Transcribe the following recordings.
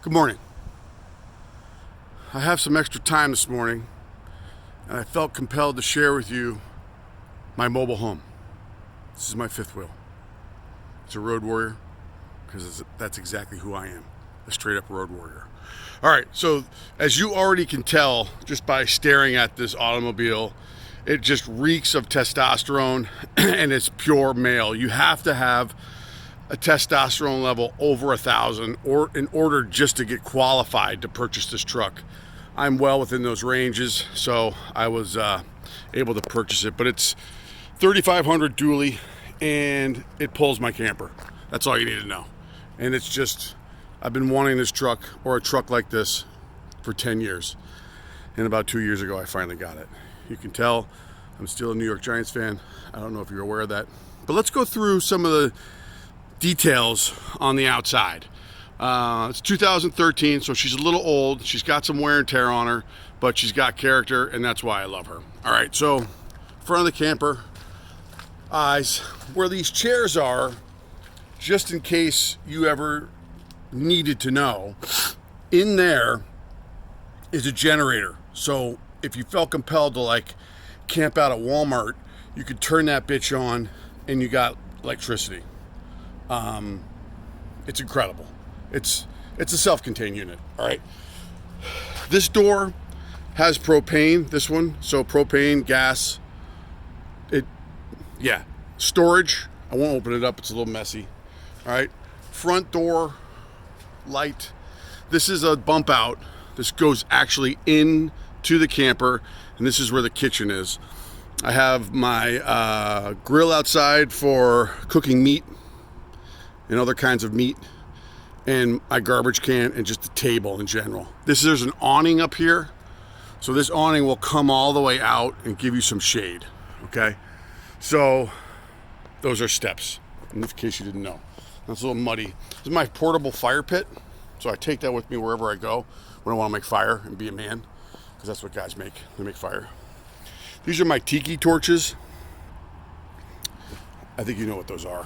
Good morning. I have some extra time this morning, and I felt compelled to share with you my mobile home. This is my fifth wheel. It's a road warrior, because that's exactly who I am, a straight up road warrior. All right, so as you already can tell just by staring at this automobile, it just reeks of testosterone and it's pure male. You have to have a testosterone level over 1,000 or in order just to get qualified to purchase this truck. I'm well within those ranges, so I was able to purchase it. But it's 3,500 dually, and it pulls my camper. That's all you need to know. And it's just, I've been wanting this truck or a truck like this for 10 years. And about 2 years ago, I finally got it. You can tell I'm still a New York Giants fan. I don't know if you're aware of that. But let's go through some of the details on the outside. It's 2013, so she's a little old. She's got some wear and tear on her, but she's got character, and that's why I love her. All right, so front of the camper, eyes, where these chairs are, just in case you ever needed to know, in there is a generator. So if you felt compelled to like camp out at Walmart, you could turn that bitch on and you got electricity. It's incredible. It's a self-contained unit. All right. This door has propane, this one. So propane, gas. Storage. I won't open it up. It's a little messy. All right. Front door, light. This is a bump out. This goes actually into the camper, and this is where the kitchen is. I have my grill outside for cooking meat and other kinds of meat, and my garbage can, and just a table in general. There's an awning up here, so this awning will come all the way out and give you some shade. Okay, so those are steps, in case you didn't know. That's a little muddy. This is my portable fire pit, so I take that with me wherever I go when I want to make fire and be a man, because that's what guys make. They make fire. These are my tiki torches. I think you know what those are.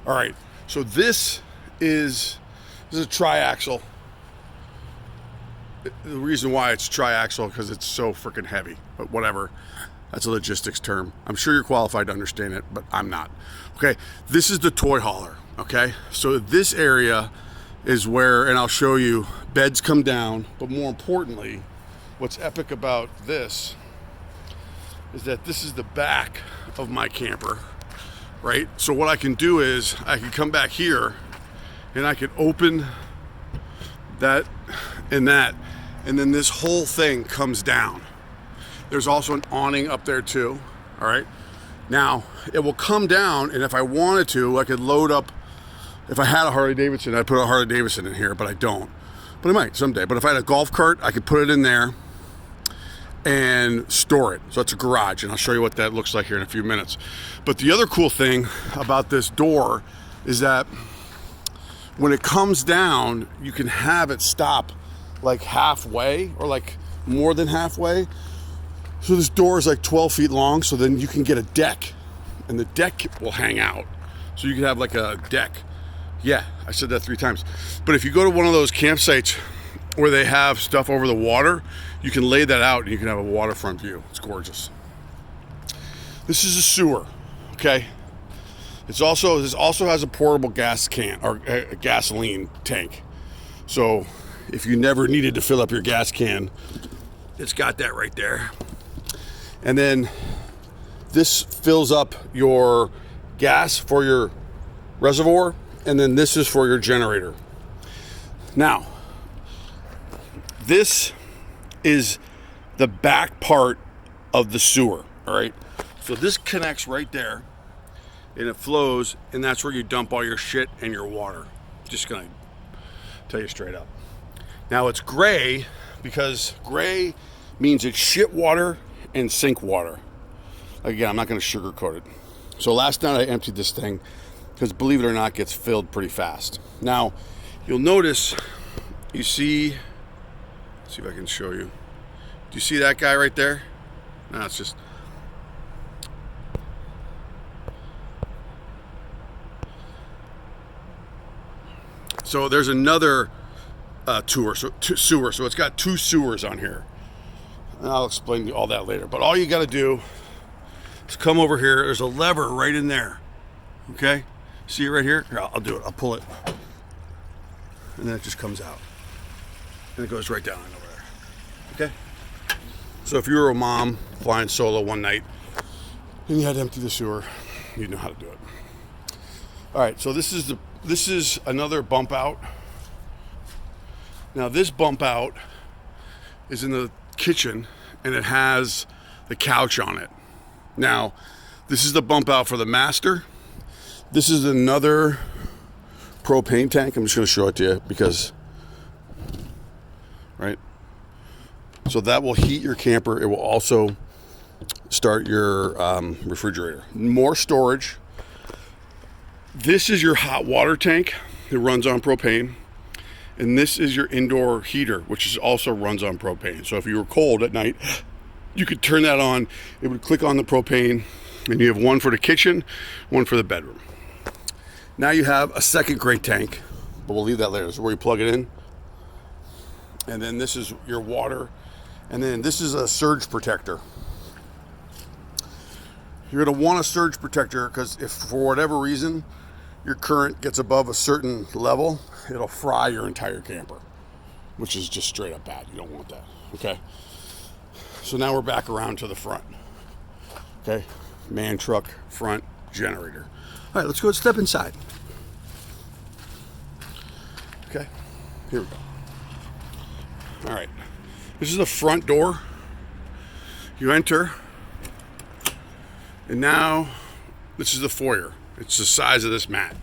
All right, so this is a triaxle. The reason why it's triaxle because it's so freaking heavy, but whatever. That's a logistics term. I'm sure you're qualified to understand it, but I'm not. Okay, this is the toy hauler. Okay, so this area is where, and I'll show you, beds come down, but more importantly, what's epic about this is that this is the back of my camper, right? So what I can do is I can come back here and I can open that, and then this whole thing comes down. There's also an awning up there too, all right? Now, it will come down, and if I wanted to, I could load up, if I had a Harley Davidson, I'd put a Harley Davidson in here, but I don't. But I might someday. But if I had a golf cart, I could put it in there and store it. So it's a garage, and I'll show you what that looks like here in a few minutes. But the other cool thing about this door is that when it comes down, you can have it stop like halfway or like more than halfway. So this door is like 12 feet long, so then you can get a deck, and the deck will hang out. So you can have like a deck. Yeah, I said that 3 times. But if you go to one of those campsites where they have stuff over the water, you can lay that out and you can have a waterfront view. It's gorgeous. This is a sewer, okay? This also has a portable gas can, or a gasoline tank. So if you never needed to fill up your gas can, it's got that right there. And then this fills up your gas for your reservoir, and then this is for your generator. Now, this is the back part of the sewer, all right? So this connects right there, and it flows, and that's where you dump all your shit and your water. Just gonna tell you straight up. Now it's gray because gray means it's shit water and sink water. Again, I'm not gonna sugarcoat it. So last night I emptied this thing because, believe it or not, it gets filled pretty fast. Now, you'll notice, you see, let's see if I can show you. Do you see that guy right there? No, it's just, so there's another sewer. So it's got 2 sewers on here. And I'll explain all that later. But all you got to do is come over here. There's a lever right in there. Okay? See it right here? Here, I'll do it. I'll pull it. And then it just comes out. And it goes right down over there. Okay? So if you were a mom flying solo one night and you had to empty the sewer, you'd know how to do it. All right, so this is another bump out. Now this bump out is in the kitchen and it has the couch on it. Now, this is the bump out for the master. This is another propane tank. I'm just going to show it to you because, right? So that will heat your camper. It will also start your refrigerator. More storage. This is your hot water tank. It runs on propane. And this is your indoor heater, which also runs on propane. So if you were cold at night, you could turn that on. It would click on the propane, and you have one for the kitchen, one for the bedroom. Now you have a second great tank, but we'll leave that later. This is where you plug it in. And then this is your water. And then this is a surge protector. You're going to want a surge protector because if for whatever reason your current gets above a certain level, it'll fry your entire camper, which is just straight up bad. You don't want that. Okay. So now we're back around to the front. Okay. Man truck, front, generator. All right, let's go and step inside. Okay. Here we go. All right. This is the front door. You enter. And now this is the foyer. It's the size of this mat.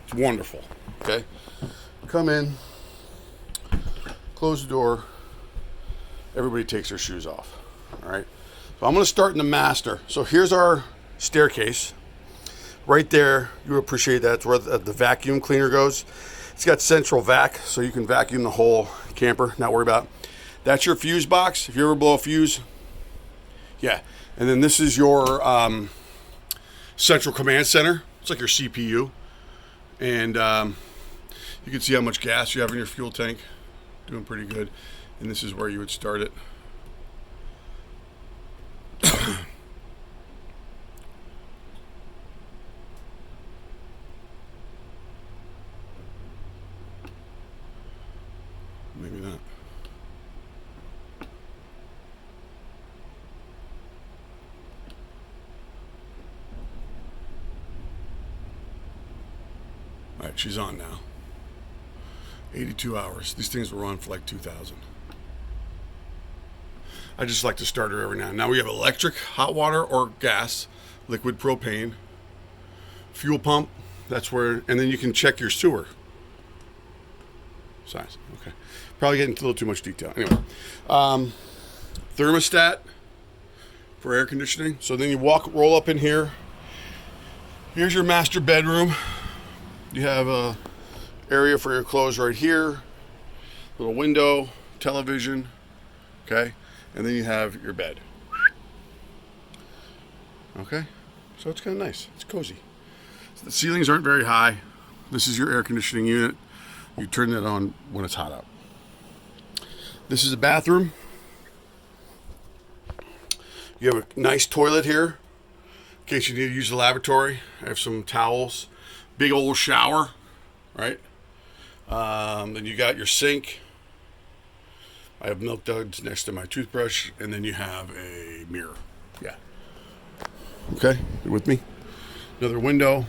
It's wonderful. Okay. Come in. Close the door. Everybody takes their shoes off. All right. So I'm going to start in the master. So here's our staircase. Right there, you would appreciate that. It's where the vacuum cleaner goes. It's got central vac, so you can vacuum the whole camper, not worry about it. That's your fuse box. If you ever blow a fuse, yeah. And then this is your central command center. It's like your CPU. And you can see how much gas you have in your fuel tank. Doing pretty good. And this is where you would start it. Maybe not. All right, she's on now. 82 hours. These things will run for like 2,000. I just like to start her every now and then. Now we have electric, hot water, or gas, liquid propane, fuel pump. That's where, and then you can check your sewer size. Okay. Probably getting into a little too much detail. Anyway, thermostat for air conditioning. So then you roll up in here. Here's your master bedroom. You have a area for your clothes right here. Little window, television. Okay. And then you have your bed. Okay. So it's kind of nice. It's cozy. So the ceilings aren't very high. This is your air conditioning unit. You turn that on when it's hot out. This is a bathroom. You have a nice toilet here in case you need to use the lavatory. I have some towels. Big old shower, right? Then you got your sink. I have milk duds next to my toothbrush, and then you have a mirror. Yeah. Okay, you with me? Another window.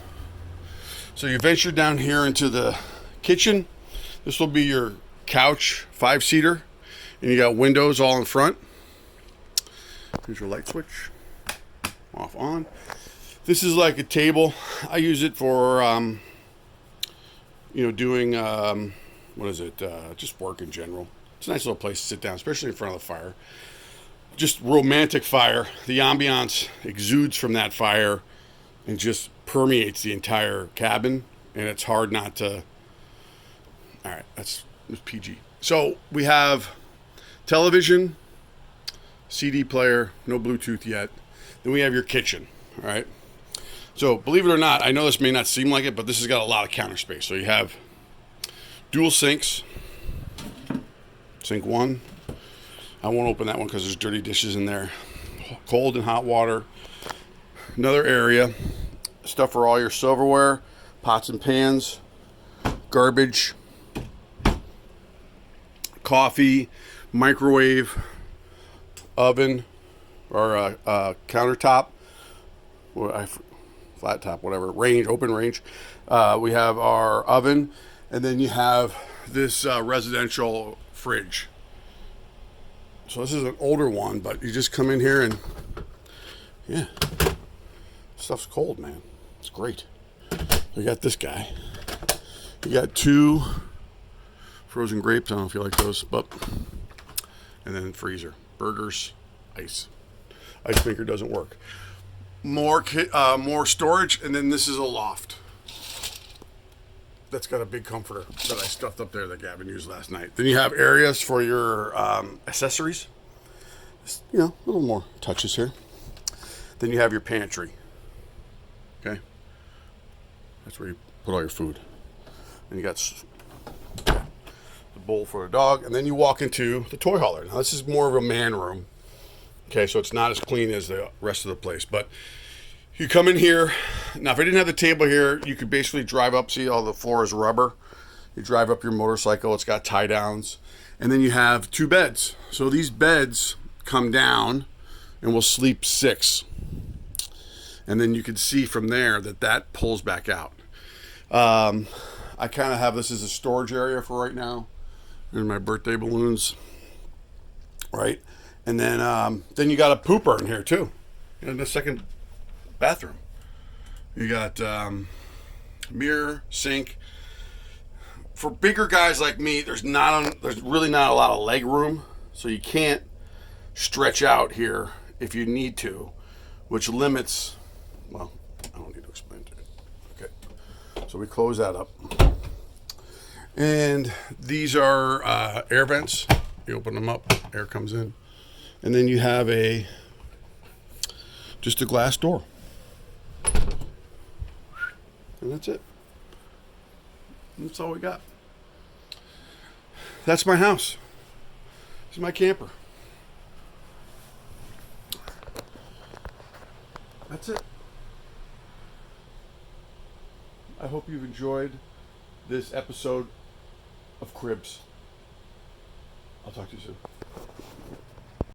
So you venture down here into the kitchen. This will be your couch, 5-seater. And you got windows all in front. Here's your light switch. Off, on. This is like a table. I use it for, doing, just work in general. It's a nice little place to sit down, especially in front of the fire. Just romantic fire. The ambiance exudes from that fire and just permeates the entire cabin. And it's hard not to... All right, that's PG. So we have television, CD player, no Bluetooth yet. Then we have your kitchen, all right? So believe it or not, I know this may not seem like it, but this has got a lot of counter space. So you have dual sinks, Sink 1. I won't open that one because there's dirty dishes in there. Cold and hot water. Another area. Stuff for all your silverware, pots and pans, garbage, coffee, microwave, oven, or countertop, flat top, whatever, range, open range. We have our oven, and then you have this residential fridge. So this is an older one, but you just come in here and, yeah, stuff's cold, man. It's great. We got this guy. You got 2 frozen grapes. I don't know if you like those, but, and then freezer, burgers, ice. Ice maker doesn't work. More storage, and then this is a loft. That's got a big comforter that I stuffed up there that Gavin used last night. Then you have areas for your accessories. Just, you know, a little more touches here. Then you have your pantry. Okay? That's where you put all your food. And you got the bowl for a dog. And then you walk into the toy hauler. Now, this is more of a man room. Okay, so it's not as clean as the rest of the place. But you come in here. Now, if I didn't have the table here, you could basically drive up. See, all the floor is rubber. You drive up your motorcycle. It's got tie downs. And then you have 2 beds. So these beds come down and will sleep 6. And then you can see from there that pulls back out. I kind of have this as a storage area for right now. And my birthday balloons. Right? And then you got a pooper in here too. In the second bathroom. You got mirror, sink. For bigger guys like me, there's really not a lot of leg room, so you can't stretch out here if you need to, which limits. Well, I don't need to explain to you. Okay, so we close that up, and these are air vents. You open them up, air comes in, and then you have just a glass door. And that's it. That's all we got. That's my house. This is my camper. That's it. I hope you've enjoyed this episode of Cribs. I'll talk to you soon.